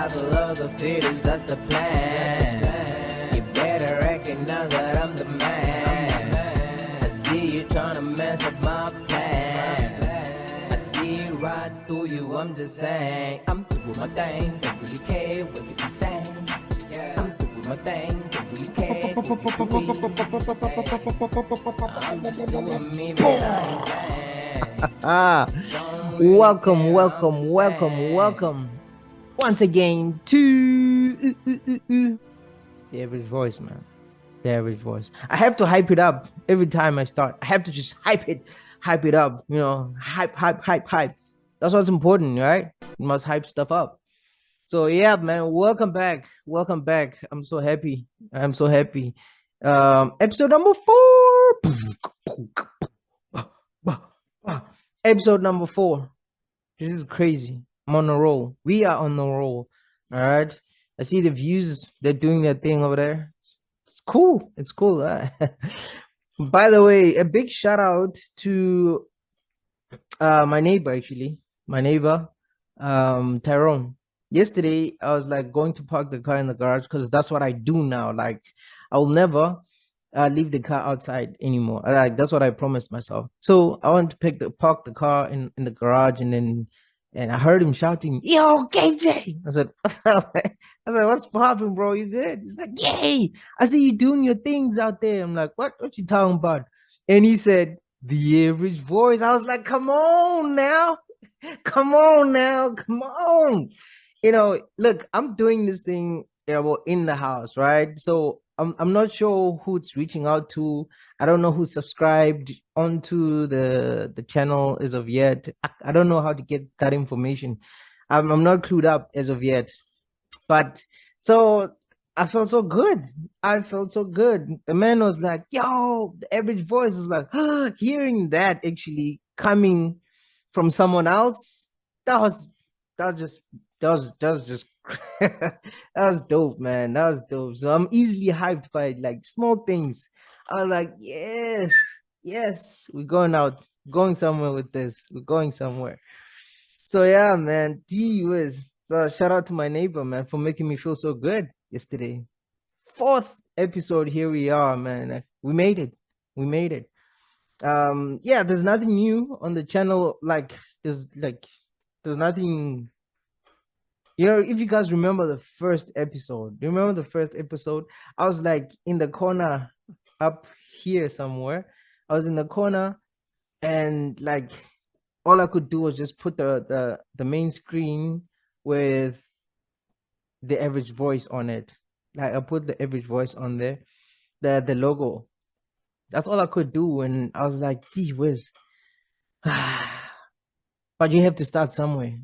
Survival of the fittest, that's the plan. You better recognize that I'm the man. I see you trying to mess up my plan. I see right through you, I'm just saying. I'm through with my thing, don't really care what you be saying. I'm through with my thing, don't really care what you be. I'm doing me, man, I ain't playing. Welcome once again to the average voice, man. The average voice. I have to hype it up every time I start. I have to just hype it up. Hype. That's what's important, right? You must hype stuff up. So yeah, man, welcome back. I'm so happy. Episode number 4. Episode number 4. This is crazy. I'm on a roll. We are on the roll. All right. I see the views. They're doing their thing over there. It's cool. By the way, a big shout out to my neighbor, actually. My neighbor, Tyrone. Yesterday, I was like going to park the car in the garage because that's what I do now. Like, I'll never leave the car outside anymore. Like, that's what I promised myself. So I went to park the car in the garage, and I heard him shouting, "Yo, KJ!" I said, "What's up?" I said, "What's popping, bro? You good?" He's like, "Yay! I see you doing your things out there." I'm like, "What? What you talking about?" And he said, "The average voice." I was like, "Come on now, come on." Look, I'm doing this thing, in the house, right? So I'm not sure who it's reaching out to. I don't know who subscribed onto the channel as of yet. I don't know how to get that information. I'm not clued up as of yet. But so I felt so good. The man was like, "Yo, the average voice is like," hearing that actually coming from someone else. That was just that was dope, man. That was dope. So I'm easily hyped by like small things. I was like, yes, we're going somewhere with this. We're going somewhere. So yeah, man. Gee whiz. So shout out to my neighbor, man, for making me feel so good yesterday. 4th episode. Here we are, man. We made it. Yeah, there's nothing new on the channel. There's nothing. If you guys remember the first episode, do you remember the first episode? I was like in the corner up here somewhere. I was in the corner, and like all I could do was just put the main screen with the average voice on it. Like I put the average voice on there, the logo. That's all I could do, and I was like, "Gee whiz!" But you have to start somewhere.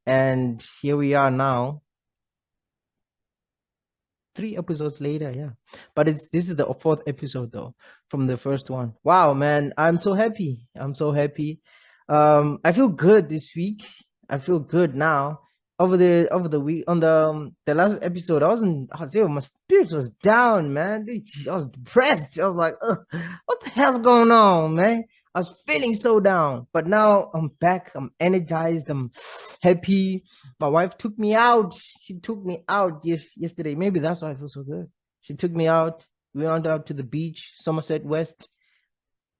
And here we are now, 3 episodes later. Yeah, but this is the 4th episode though, from the first one. Wow, man, I'm so happy. I feel good this week. I feel good now. Over the week, on the last episode, my spirits was down, man. I was depressed. I was like, "Ugh, what the hell's going on, man?" I was feeling so down, but now I'm back. I'm energized. I'm happy. My wife took me out. She took me out yesterday. Maybe that's why I feel so good. She took me out. We went out to the beach, Somerset West.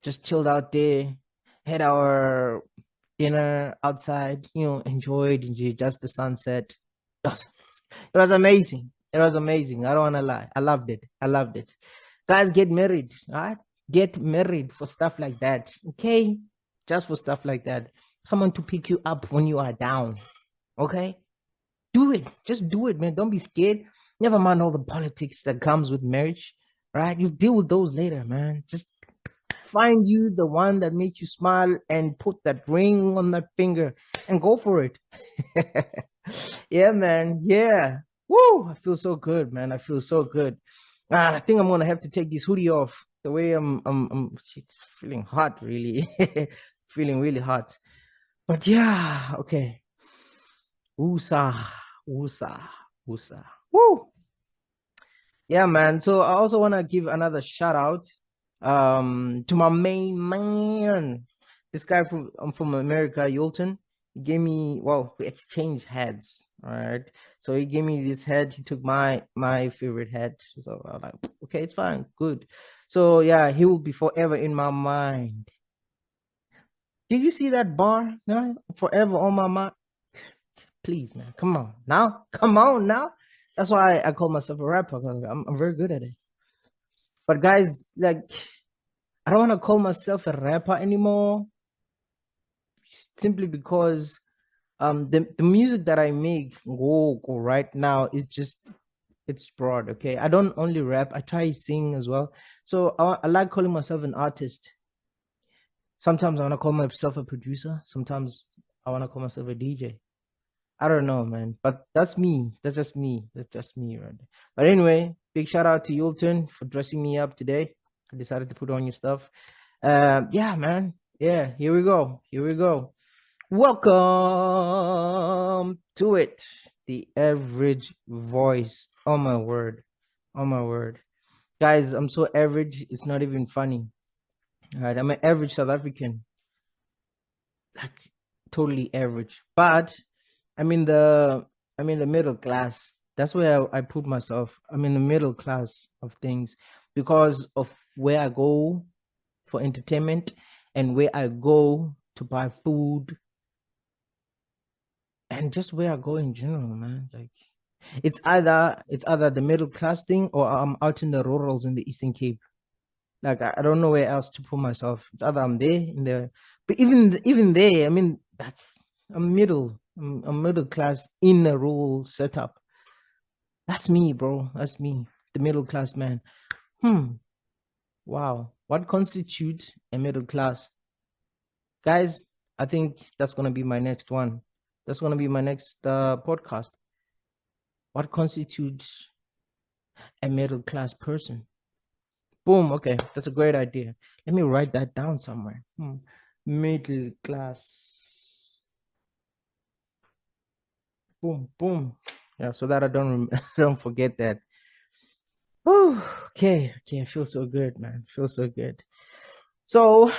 Just chilled out there. Had our dinner outside. Enjoyed just the sunset. It was amazing. I don't want to lie. I loved it. Guys, get married. All right, get married for stuff like that. Okay, just for stuff like that. Someone to pick you up when you are down. Okay, do it. Just do it, man. Don't be scared. Never mind all the politics that comes with marriage. Right? You deal with those later, man. Just find you the one that makes you smile and put that ring on that finger and go for it. Yeah, man. Yeah. Woo! I feel so good, man. I feel so good. I think I'm gonna have to take this hoodie off. The way it's feeling hot, really. Feeling really hot. But yeah, okay. Woosah, woosah, woosah. Woo! Yeah, man. So I also want to give another shout out to my main man. This guy from America, Yulton. He gave me, well, we exchanged heads. All right. So he gave me this head. He took my favorite head. So I was like, okay, it's fine, good. So yeah, he will be forever in my mind. Did you see that bar? No, forever on my mind. Please, man, come on now, come on now. That's why I call myself a rapper. I'm very good at it. But guys, like, I don't want to call myself a rapper anymore, simply because the music that I make go right now is just, it's broad. Okay, I don't only rap, I try sing as well. So I like calling myself an artist. Sometimes I want to call myself a producer, sometimes I want to call myself a DJ. I don't know, man, but that's me. That's just me. That's just me, right? But anyway, big shout out to Yulton for dressing me up today. I decided to put on your stuff. Yeah, man. Yeah, here we go. Here we go. Welcome to it. The average voice. Oh my word. Oh my word. Guys, I'm so average. It's not even funny. All right. I'm an average South African. Like totally average. But I'm in the I'm in the middle class. That's where I put myself. I'm in the middle class of things because of where I go for entertainment and where I go to buy food and just where I go in general, man. Like it's either the middle class thing or I'm out in the rurals in the Eastern Cape. Like I don't know where else to put myself. It's either I'm there in the, but even there, I mean, like I'm middle class in a rural setup. That's me, bro. That's me, the middle class man. Hmm. Wow. What constitutes a middle class? Guys, I think that's gonna be my next one. That's gonna be my next podcast. What constitutes a middle class person? Boom. Okay, that's a great idea. Let me write that down somewhere. Middle class. Boom, boom. Yeah, so that I don't don't forget that. Oh, okay, okay. I feel so good, man. Feel so good. So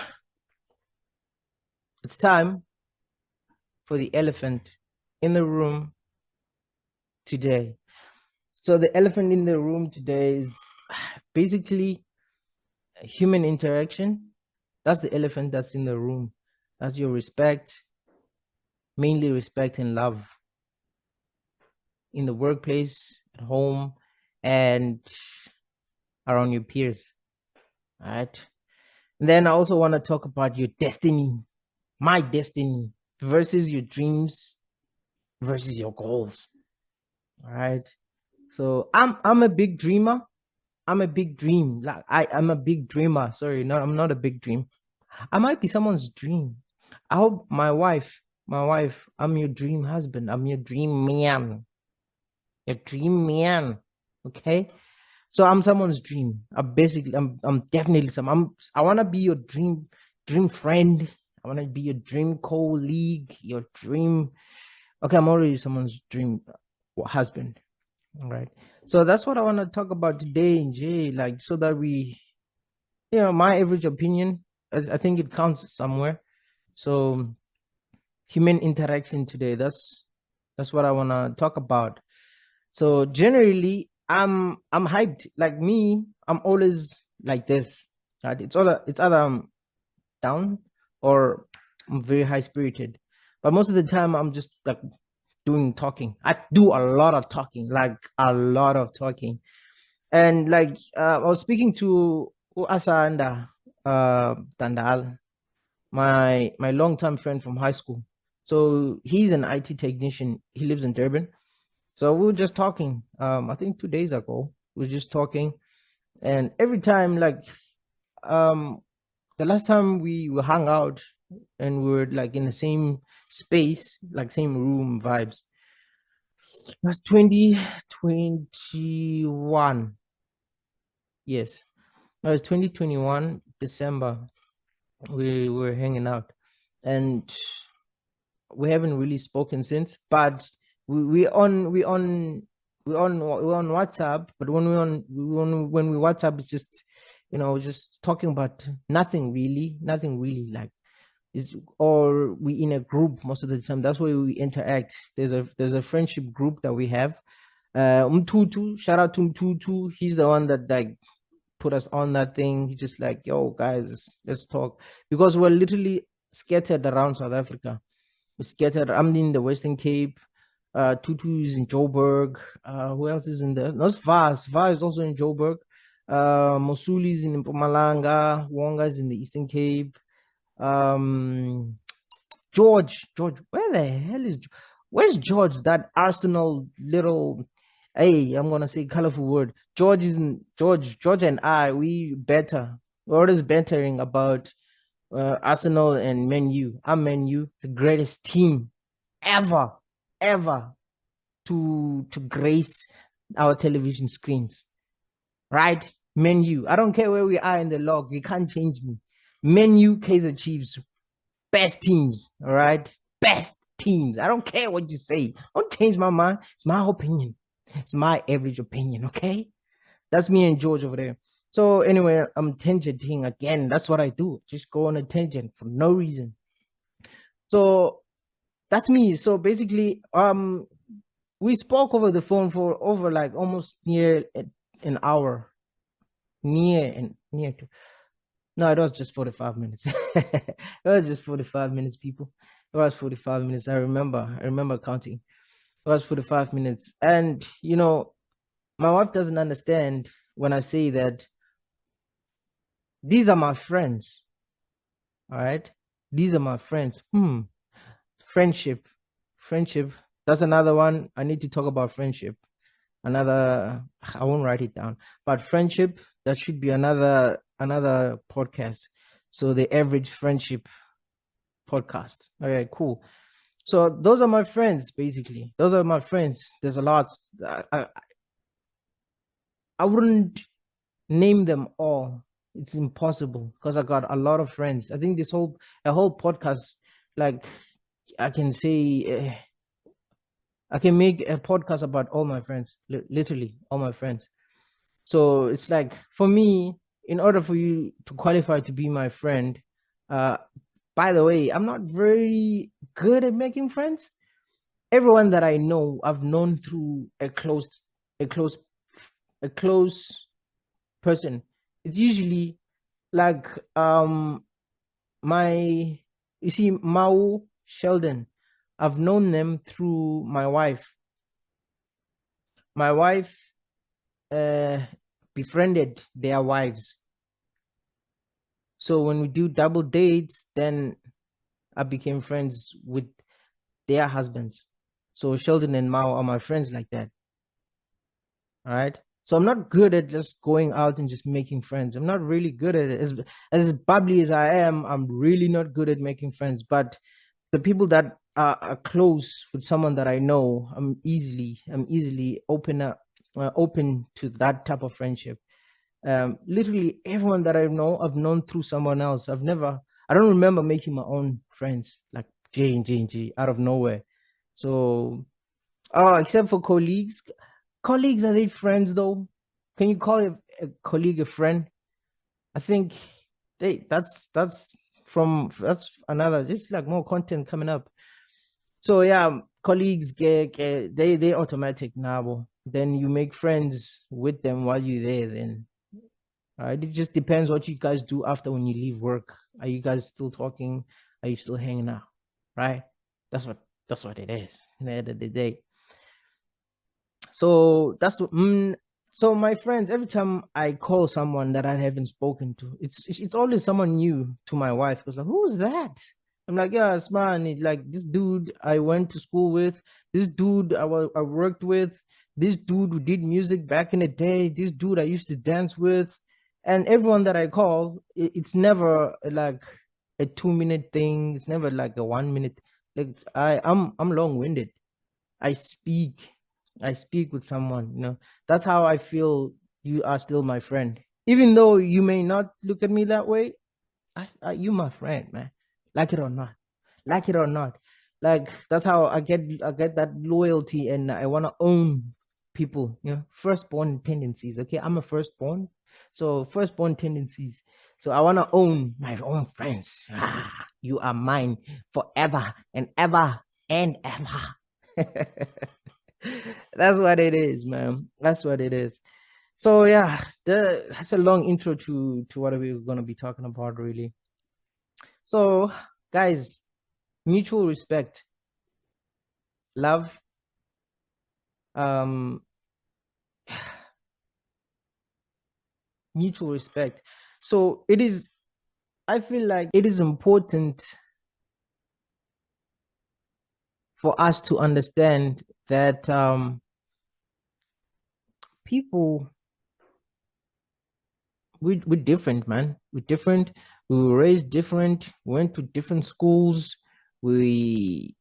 it's time for the elephant in the room today. So the elephant in the room today is basically human interaction. That's the elephant that's in the room. That's your respect, mainly respect and love in the workplace, at home, and around your peers. All right. And then I also want to talk about your destiny, my destiny versus your dreams versus your goals. All right. So I'm a big dreamer. I'm a big dream. Like I'm a big dreamer. Sorry, no, I'm not a big dream. I might be someone's dream. I hope my wife, I'm your dream husband. I'm your dream man. Your dream man. Okay. So I'm someone's dream. I'm definitely I wanna be your dream friend. I wanna be your dream colleague, your dream. Okay, I'm already someone's dream husband. All right. So that's what I want to talk about today in Jay, like so that we, my average opinion, I think it counts somewhere. So human interaction today, that's what I want to talk about. So generally, I'm hyped. Like me, I'm always like this. Right? It's either I'm down or I'm very high spirited. But most of the time, I'm just like doing talking. I do a lot of talking, like a lot of talking. And like I was speaking to Asanda Tandal, my longtime friend from high school. So he's an IT technician. He lives in Durban. So we were just talking. I think 2 days ago, we were just talking, and every time, like, um, the last time we hung out and we were like in the same space, like same room vibes. That's 2021. Yes, no, it's 2021 December. We were hanging out, and we haven't really spoken since. But we on WhatsApp. But when we WhatsApp, it's just just talking about nothing really, like is, or we in a group most of the time. That's why we interact. There's a friendship group that we have. Mtutu, shout out to Mtutu. He's the one that like put us on that thing. He's just like, yo, guys, let's talk. Because we're literally scattered around South Africa. We're scattered. I'm in the Western Cape. Tutu is in Joburg. Who else is in there? No, it's Vaz. Vaz is also in Joburg. Mosuli is in Mpumalanga. Wonga is in the Eastern Cape. Um, George, where the hell is where's George? That Arsenal little, hey, I'm gonna say colorful word. George isn't George and I, we better. We're always bettering about Arsenal and Man U. I'm Man U, the greatest team ever, ever to grace our television screens. Right? Man U. I don't care where we are in the log, you can't change me. Man U, Kaiser Chiefs, best teams, all right? Best teams. I don't care what you say. Don't change my mind. It's my opinion. It's my average opinion, okay? That's me and George over there. So anyway, I'm tangenting again. That's what I do. Just go on a tangent for no reason. So that's me. So basically, we spoke over the phone for over like almost near an hour. Near to. No, it was just 45 minutes. It was just 45 minutes, people. It was 45 minutes. I remember counting. It was 45 minutes. And my wife doesn't understand when I say that these are my friends. All right. These are my friends. Friendship. Friendship. That's another one. I need to talk about friendship. I won't write it down. But friendship, that should be another podcast. So the average friendship podcast. Okay, cool. So those are my friends, basically. Those are my friends. There's a lot. I wouldn't name them all. It's impossible because I got a lot of friends. I think a whole podcast, like I can say, I can make a podcast about all my friends, literally all my friends. So it's like for me, in order for you to qualify to be my friend, uh, by the way, I'm not very good at making friends. Everyone that I know, I've known through a close, a close person. It's usually like my you see Mao Sheldon. I've known them through my wife. My wife uh befriended their wives. So when we do double dates, then I became friends with their husbands. So Sheldon and Mao are my friends like that. All right. So I'm not good at just going out and just making friends. I'm not really good at it. As bubbly as I am, I'm really not good at making friends. But the people that are close with someone that I know, I'm easily open to that type of friendship. Literally everyone that I know, I've known through someone else. I don't remember making my own friends like J and J out of nowhere. So, except for colleagues. Colleagues, are they friends though? Can you call a colleague a friend? I think that's another, just like more content coming up. So yeah, colleagues they automatic now. Then you make friends with them while you're there. Then it just depends what you guys do after when you leave work. Are you guys still talking? Are you still hanging out? Right? That's what it is. At the end of the day. So so my friends, every time I call someone that I haven't spoken to, it's always someone new to my wife. Because like, who's that? I'm like, yeah, it's man. It's like this dude I went to school with, this dude I worked with, this dude who did music back in the day, this dude I used to dance with, and everyone that I call, it's never like a 2 minute thing. It's never like a 1 minute. Like I'm long winded. I speak I speak with someone, That's how I feel you are still my friend. Even though you may not look at me that way, you my friend, man. Like it or not. Like it or not. Like that's how I get that loyalty, and I want to own people, firstborn tendencies. Okay. I'm a firstborn. So firstborn tendencies. So I want to own my own friends. You are mine forever and ever and ever. That's what it is, man. That's what it is. So yeah, that's a long intro to what we're gonna be talking about, really. So, guys, mutual respect, love, um, mutual respect. So it is. I feel like it is important for us to understand that people we're different, man. We're different. We were raised different. We went to different schools. We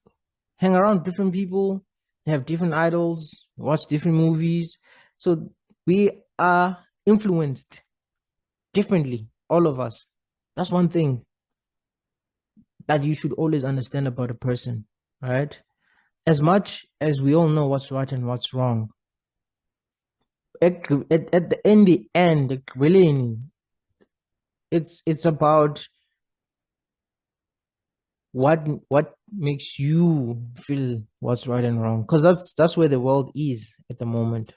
hang around different people, have different idols, watch different movies. So we are influenced differently, all of us. That's one thing that you should always understand about a person, right? As much as we all know what's right and what's wrong, in the end, really, it's about what makes you feel what's right and wrong, because that's where the world is at the moment.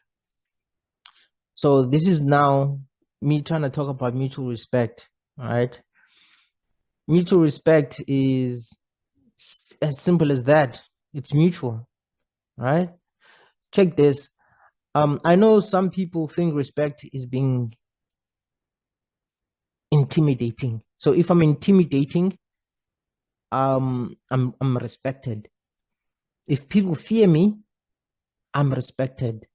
So this is now me trying to talk about mutual respect, right? Mutual respect is as simple as that. It's mutual, right? Check this. I know some people think respect is being intimidating. So if I'm intimidating, I'm respected. If people fear me, I'm respected.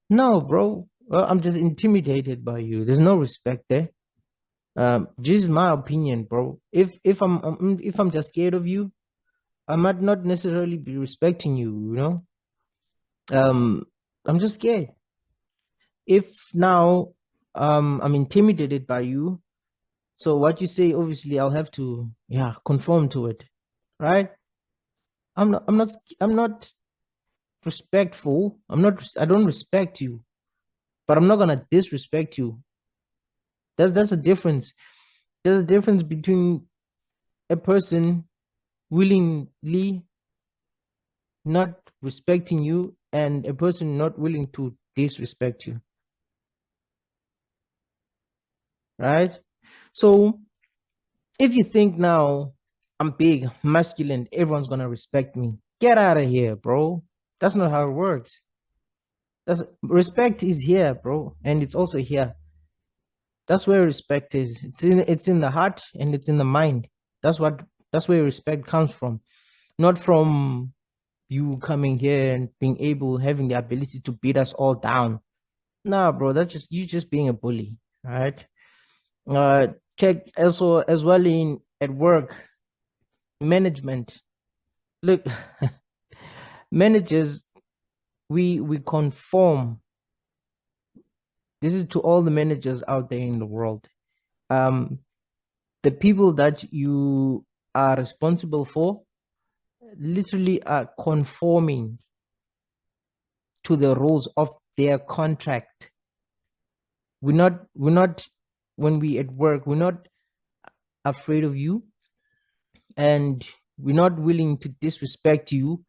No, bro. Well, I'm just intimidated by you. There's no respect there. This is my opinion, bro. If I'm just scared of you, I might not necessarily be respecting you, you know? I'm just scared. If now I'm intimidated by you, so what you say, obviously I'll have to, yeah, conform to it, right? I'm not respectful. I don't respect you, but I'm not gonna disrespect you. That's a difference. There's a difference between a person willingly not respecting you and a person not willing to disrespect you, right? So if you think now I'm big, masculine, everyone's gonna respect me, get out of here, bro. That's not how it works. That's respect is here, bro, and it's also here. That's where respect is. It's in the heart and it's in the mind. That's where respect comes from, not from you coming here and being able, having the ability to beat us all down. Nah, bro, that's just you just being a bully, right? Uh, check also as well in at work, management. Look, managers, we conform. This is to all the managers out there in the world. Um, the people that you are responsible for literally are conforming to the rules of their contract. We're not when we at work, we're not afraid of you, and we're not willing to disrespect you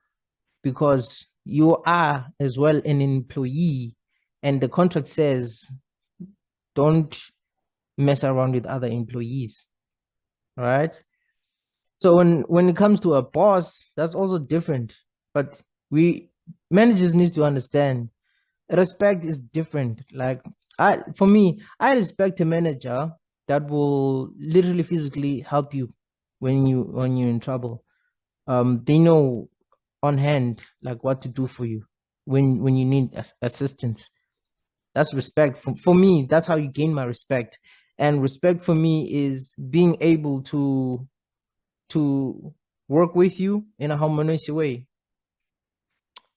because you are as well an employee, and the contract says don't mess around with other employees, right? So when it comes to a boss, that's also different. But we managers need to understand respect is different. Like for me, I respect a manager that will literally physically help you when you're in trouble. They know on hand like what to do for you when you need assistance. That's respect for me. That's how you gain my respect. And respect for me is being able to work with you in a harmonious way.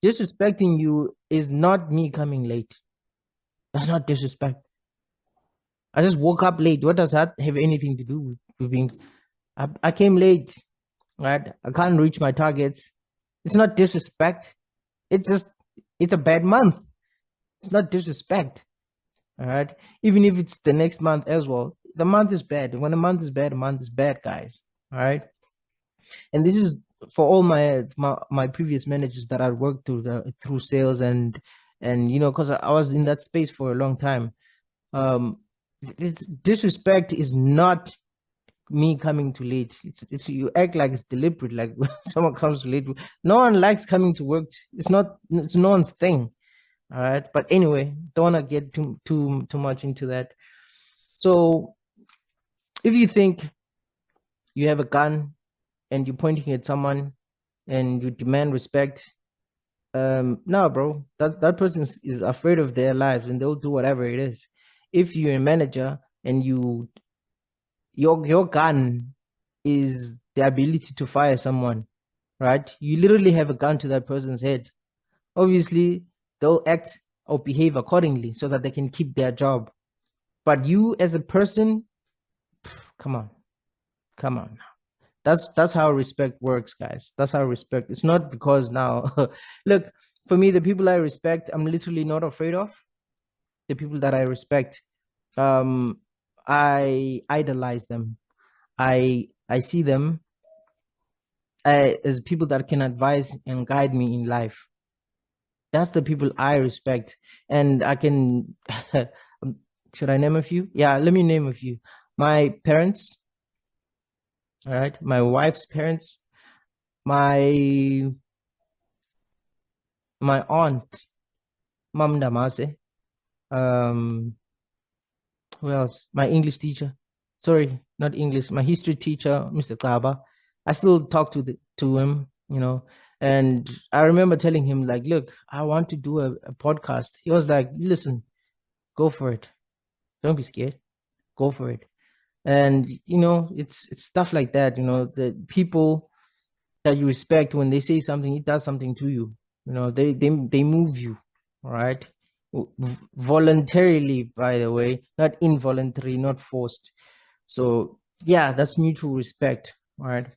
Disrespecting you is not me coming late. That's not disrespect. I just woke up late. What does that have anything to do with being? I came late, right? I can't reach my targets. It's not disrespect. It's just it's a bad month. It's not disrespect. All right. Even if it's the next month as well, the month is bad. When a month is bad, a month is bad, guys. All right. And this is for all my previous managers that I worked through sales and because I was in that space for a long time. Um, it's disrespect is not me coming too late. It's you act like it's deliberate, like when someone comes too late. No one likes coming to work. It's no one's thing. All right. But anyway, don't wanna get too much into that. So if you think you have a gun and you're pointing at someone and you demand respect, no, bro, that person is afraid of their lives and they'll do whatever it is. If you're a manager and your gun is the ability to fire someone, right? You literally have a gun to that person's head. Obviously, they'll act or behave accordingly so that they can keep their job. But you as a person, come on, come on. That's how respect works, guys. That's how respect. It's not because now, look, for me, the people I respect, I'm literally not afraid of. The people that I respect, um, I idolize them. I see them as people that can advise and guide me in life. That's the people I respect, and I can. Should I name a few? Yeah, let me name a few. My parents, all right, my wife's parents, my my aunt, Mam Damase, um, who else? My English teacher. Sorry, not English. My history teacher, Mr. Kaba. I still talk to him. And I remember telling him, like, look, I want to do a podcast. He was like, listen, go for it. Don't be scared. Go for it. And it's stuff like that. The people that you respect, when they say something, it does something to you. They move you, all right? Voluntarily, by the way, not involuntary, not forced. So yeah, that's mutual respect, all right?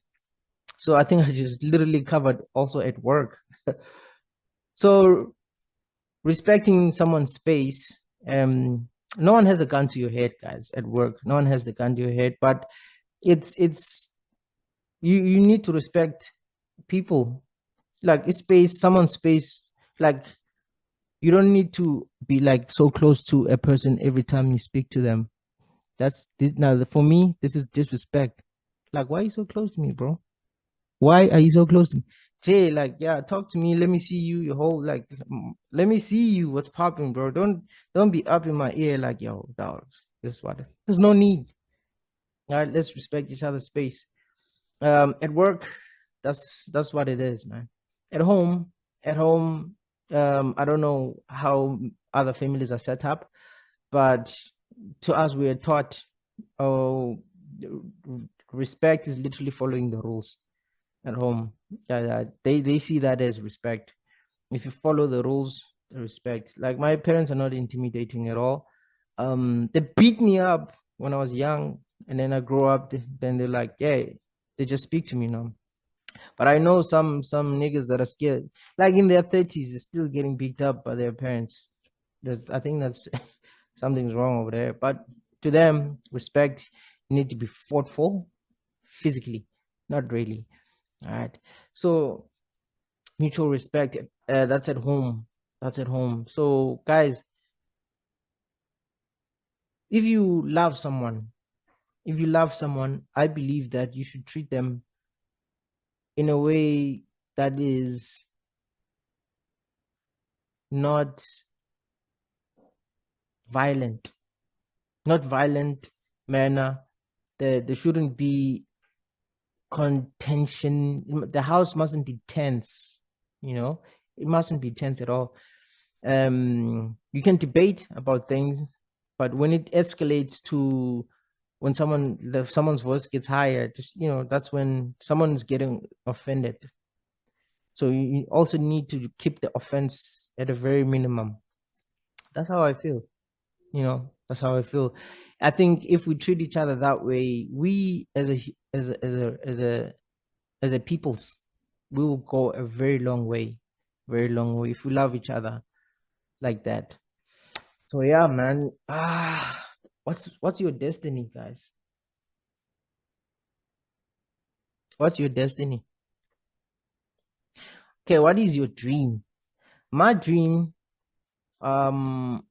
So I think I just literally covered also at work. So respecting someone's space, no one has a gun to your head, guys, at work. No one has the gun to your head, but it's you need to respect people, like it's space, someone's space. Like, you don't need to be like so close to a person every time you speak to them. That's this now for me, this is disrespect. Like, why are you so close to me, bro? Why are you so close to me? Jay, like, yeah, talk to me. Let me see you. Your whole like, let me see you. What's popping, bro? Don't be up in my ear like, yo, dog. This is what. There's no need. All right, let's respect each other's space. At work, that's what it is, man. At home, at home, I don't know how other families are set up, but to us, we are taught, oh, respect is literally following the rules at home. Yeah, they see that as respect. If you follow the rules, respect. Like, my parents are not intimidating at all. They beat me up when I was young, and then I grow up. Then they're like, yeah, they just speak to me now. But I know some niggas that are scared, like in their 30s, they're still getting beat up by their parents. I think that's something's wrong over there. But to them, respect need to be fought for physically, not really. All right. So mutual respect. That's at home. That's at home. So guys, if you love someone, I believe that you should treat them in a way that is not violent, not violent manner. There shouldn't be contention. The house mustn't be tense. It mustn't be tense at all. You can debate about things, but when it escalates to when someone's voice gets higher, just that's when someone's getting offended. So you also need to keep the offense at a very minimum. That's how I feel. That's how I feel. I think if we treat each other that way, we as a peoples, we will go a very long way, very long way if we love each other like that. So yeah, man. what's your destiny, guys? What's your destiny? Okay, what is your dream? My dream um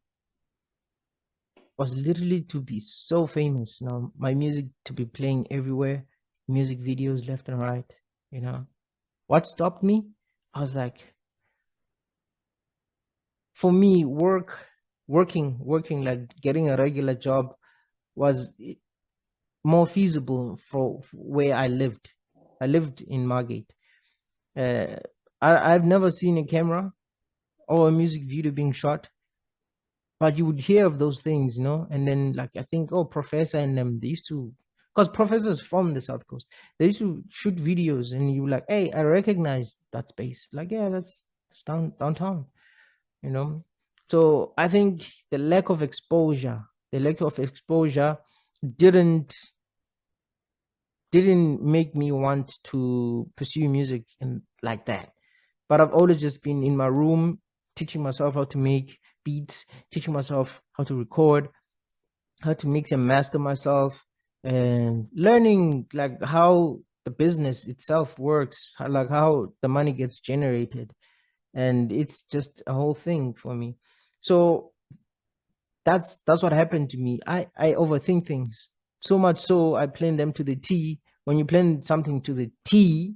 was literally to be so famous, my music to be playing everywhere, music videos left and right, you know. What stopped me? I was like, for me, working like getting a regular job was more feasible for where I lived. I lived in Margate. Uh, I've never seen a camera or a music video being shot, but you would hear of those things, and then like I think, oh, Professor and them, they used to, because Professor's from the South Coast, they used to shoot videos, and you were like, hey, I recognize that space. Like, yeah, that's downtown, you know. So I think the lack of exposure didn't didn't make me want to pursue music and like that. But I've always just been in my room teaching myself how to make beats, teaching myself how to record, how to mix and master myself, and learning like how the business itself works, like how the money gets generated. And it's just a whole thing for me. So that's what happened to me. I overthink things so much, so I plan them to the T. When you plan something to the T,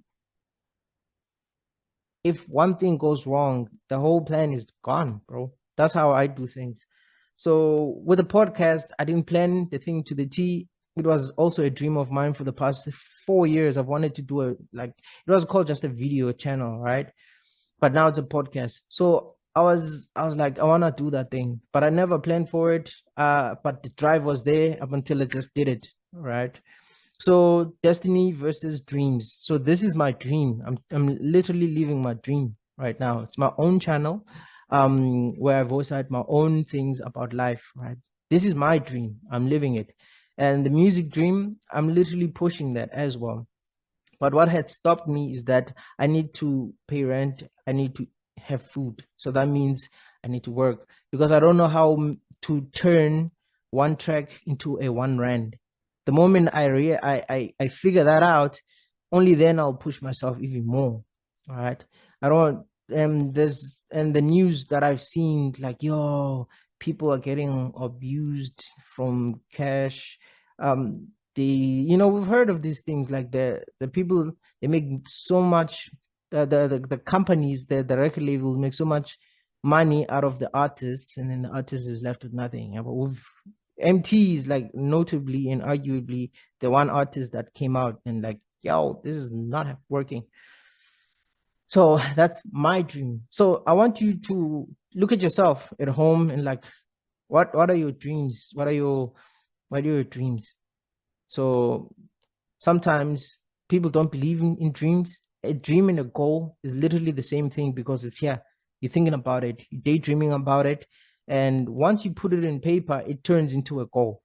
if one thing goes wrong, the whole plan is gone, bro. That's how I do things. So with the podcast, I didn't plan the thing to the T. It was also a dream of mine for the past 4 years. I've wanted to do it was called just a video channel, right? But now it's a podcast. So I was like, I wanna do that thing, but I never planned for it. But the drive was there up until I just did it, right? So destiny versus dreams. So this is my dream. I'm literally living my dream right now. It's my own channel, where I voice out my own things about life, right? This is my dream. I'm living it. And the music dream, I'm literally pushing that as well. But what had stopped me is that I need to pay rent, I need to have food. So that means I need to work, because I don't know how to turn one track into a 1 rand. The moment I figure that out, only then I'll push myself even more. All right. I don't and the news that I've seen, like, yo, people are getting abused from cash. We've heard of these things, like the people, they make so much, the companies, the record labels make so much money out of the artists, and then the artist is left with nothing. But with MT is like notably and arguably the one artist that came out and like, yo, this is not working. So that's my dream. So I want you to look at yourself at home and like, what are your dreams? What are your dreams? So sometimes people don't believe in dreams. A dream and a goal is literally the same thing, because it's here. You're thinking about it, you're daydreaming about it. And once you put it in paper, it turns into a goal.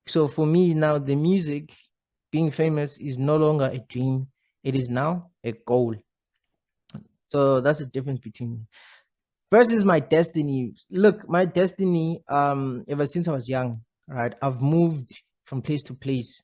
So for me now, the music, being famous, is no longer a dream. It is now a goal. So that's the difference between versus my destiny. Look, my destiny, ever since I was young, right? I've moved from place to place,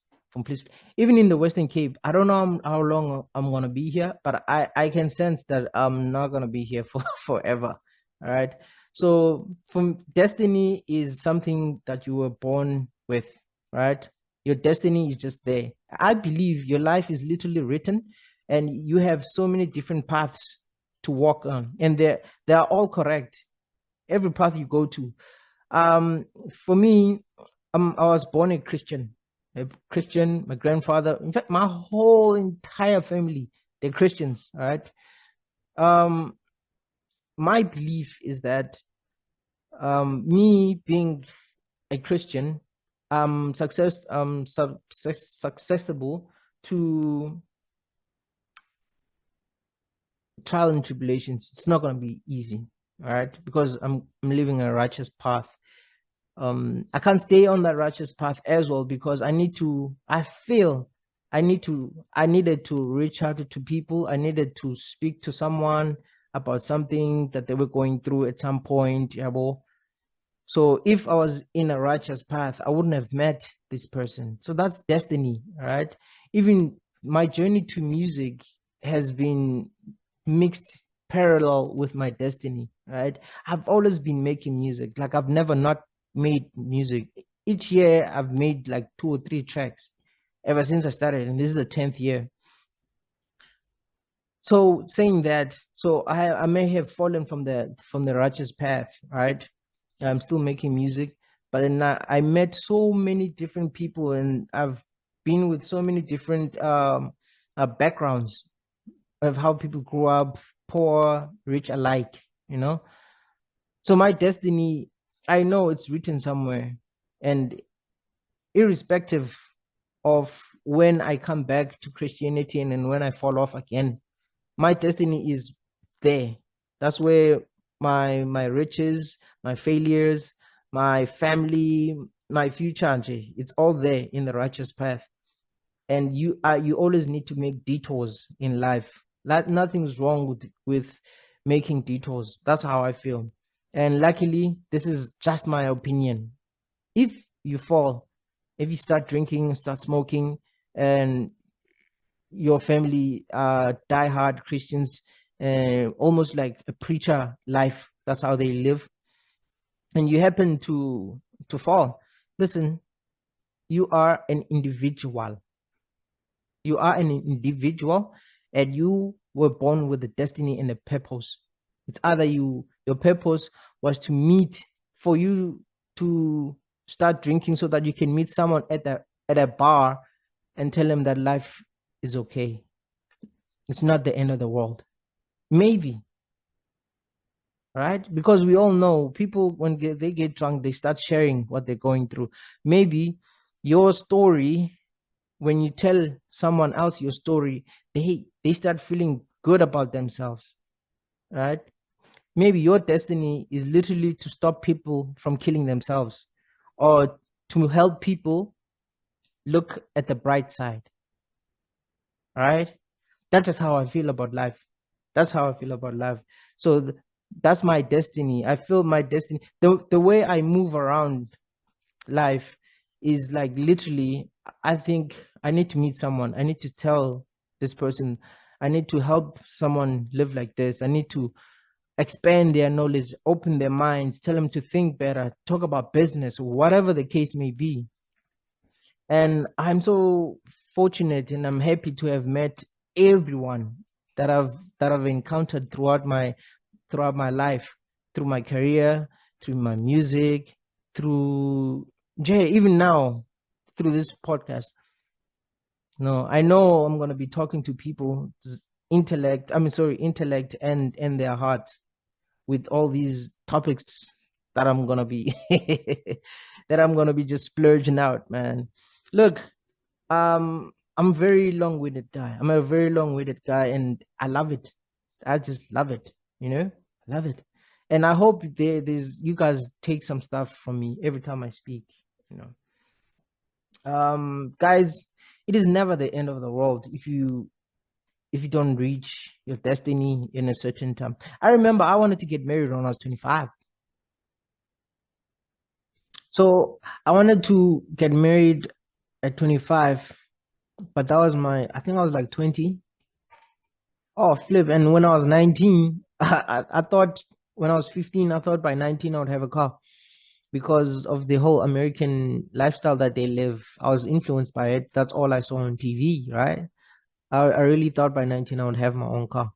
even in the Western Cape. I don't know how long I'm gonna be here, but I can sense that I'm not gonna be here for forever. All right. So from destiny is something that you were born with, right? Your destiny is just there. I believe your life is literally written, and you have so many different paths to walk on, and they are all correct. Every path you go to. For me, I was born a Christian. A Christian, my grandfather, in fact, my whole entire family, they're Christians, right? Um, my belief is that me being a Christian, successible to trial and tribulations. It's not going to be easy, all right? Because I'm living a righteous path. I can't stay on that righteous path as well, because I needed to reach out to people. I needed to speak to someone about something that they were going through at some point. Yeah, well, So if I was in a righteous path, I wouldn't have met this person. So that's destiny, right? Even my journey to music has been mixed parallel with my destiny, right? I've always been making music. Like I've never not made music. Each year I've made like 2 or 3 tracks ever since I started, and this is the 10th year. So saying that, so I may have fallen from the righteous path, right? I'm still making music, but then I met so many different people, and I've been with so many different backgrounds of how people grew up, poor, rich alike, you know. So my destiny, I know it's written somewhere, and irrespective of when I come back to Christianity and then when I fall off again, my destiny is there. That's where my riches, my failures, my family, my future, Anjay, it's all there in the righteous path. And you always need to make detours in life. Like nothing's wrong with making detours. That's how I feel. And luckily, this is just my opinion. If you fall, if you start drinking, start smoking, and your family diehard Christians, almost like a preacher life. That's how they live. And you happen to fall. Listen, you are an individual. You are an individual, and you were born with a destiny and a purpose. It's either your purpose was to meet for you to start drinking so that you can meet someone at a bar and tell them that life is okay. It's not the end of the world. Maybe, right? Because we all know people when they get drunk, they start sharing what they're going through. Maybe your story, when you tell someone else your story, they start feeling good about themselves, right? Maybe your destiny is literally to stop people from killing themselves or to help people look at the bright side, right? That's just how I feel about life. That's how I feel about life. So that's my destiny. I feel my destiny. The way I move around life is like literally, I think I need to meet someone. I need to tell this person. I need to help someone live like this. I need to expand their knowledge, open their minds, tell them to think better, talk about business, whatever the case may be. And I'm so fortunate and I'm happy to have met everyone that I've encountered throughout my life, through my career, through my music, through Jay, even now, through this podcast. No, I know I'm gonna be talking to people intellect and their hearts with all these topics that I'm gonna be that I'm gonna be just splurging out, man. Look, I'm a very long-winded guy. I'm a very long-winded guy, and I love it. I just love it. You know, I love it, and I hope there's you guys take some stuff from me every time I speak. You know, guys, it is never the end of the world if you don't reach your destiny in a certain time. I remember I wanted to get married when I was 25. So I wanted to get married at 25, but that was I think I was like 20. Oh, flip. And when I was 19, I thought when I was 15, I thought by 19 I would have a car because of the whole American lifestyle that they live. I was influenced by it. That's all I saw on TV, right? I really thought by 19 I would have my own car.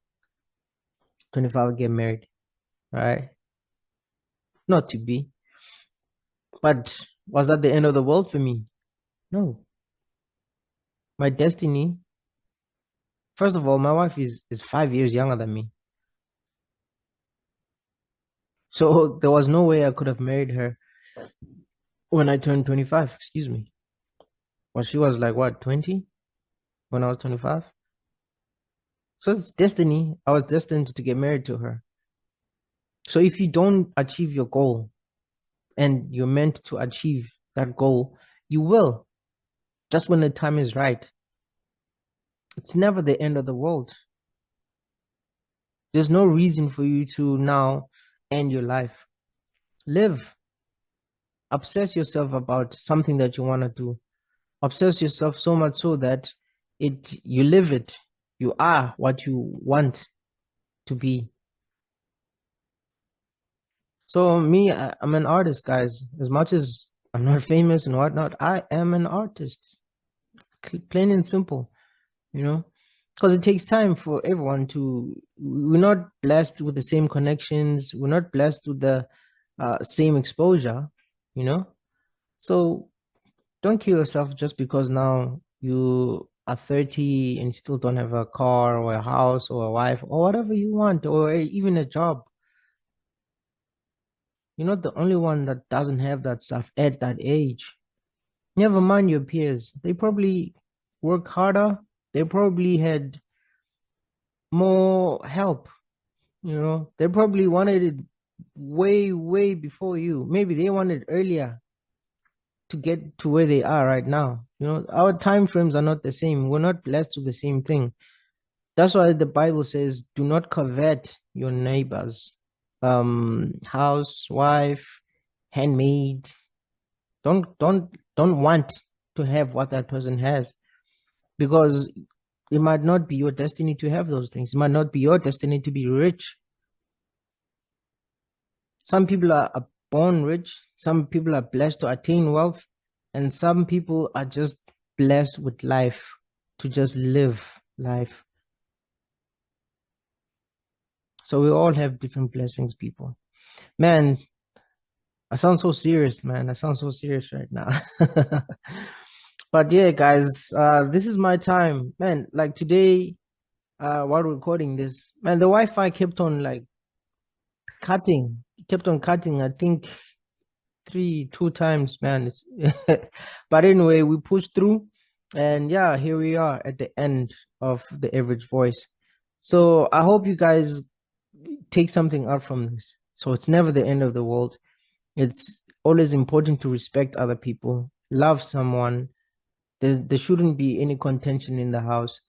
25 I would get married, right? Not to be. But was that the end of the world for me? No. My destiny, first of all, my wife is 5 years younger than me. So there was no way I could have married her when I turned 25, excuse me. Well, she was like what, 20 when I was 25? So it's destiny. I was destined to get married to her. So if you don't achieve your goal and you're meant to achieve that goal, you will, just when the time is right. It's never the end of the world. There's no reason for you to now end your life. Live. obsess yourself about something that you want to do. Obsess yourself so much so that you live it. You are what you want to be. So me, I'm an artist, guys. As much as I'm not famous and whatnot, I am an artist. Plain and simple, you know, because it takes time for everyone to. We're not blessed with the same connections. We're not blessed with the same exposure, you know. So don't kill yourself just because now you are 30 and you still don't have a car or a house or a wife or whatever you want, or even a job. You're not the only one that doesn't have that stuff at that age. Never mind your peers. They probably work harder. They probably had more help. They probably wanted it way, way before you. Maybe they wanted earlier to get to where they are right now. Our time frames are not the same. We're not blessed with the same thing. That's why the Bible says, do not covet your neighbor's house, wife, handmaid. Don't want to have what that person has, because it might not be your destiny to have those things. It might not be your destiny to be rich. Some people are born rich, some people are blessed to attain wealth, and some people are just blessed with life, to just live life. So we all have different blessings, people. Man, I sound so serious, man. I sound so serious right now. But yeah, guys, this is my time. Man, like today, while recording this, man, the Wi-Fi kept on like cutting. It kept on cutting, I think two times, man. But anyway, we pushed through, and yeah, here we are at the end of the average voice. So I hope you guys take something out from this. So it's never the end of the world. It's always important to respect other people, love someone. There shouldn't be any contention in the house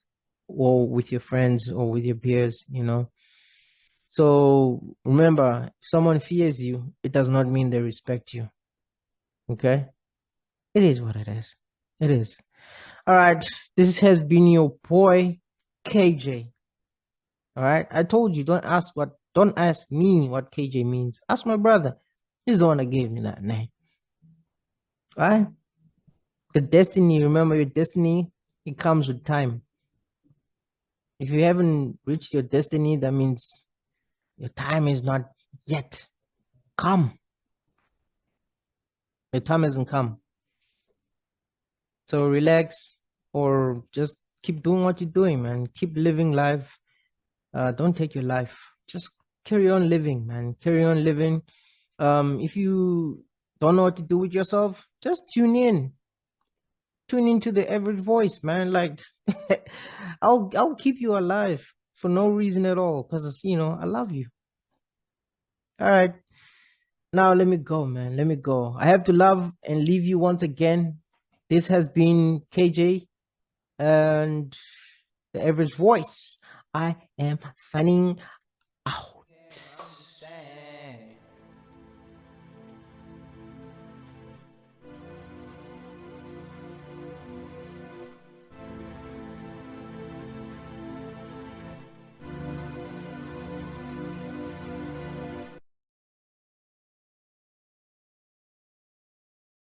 or with your friends or with your peers. So remember, if someone fears you, it does not mean they respect you. Okay? It is what it is. It is. All right. This has been your boy, KJ. All right. I told you, don't ask me what KJ means. Ask my brother. He's the one that gave me that name. All right. The destiny, remember your destiny, it comes with time. If you haven't reached your destiny, that means your time is not yet come. Your time hasn't come. So relax, or just keep doing what you're doing, man. Keep living life. Don't take your life. Just carry on living, man. Carry on living. If you don't know what to do with yourself, just tune in. Tune into the average voice, man. Like I'll keep you alive for no reason at all, because I love you. All right. Now let me go, man. Let me go. I have to love and leave you once again. This has been KJ and the average voice. I am signing out.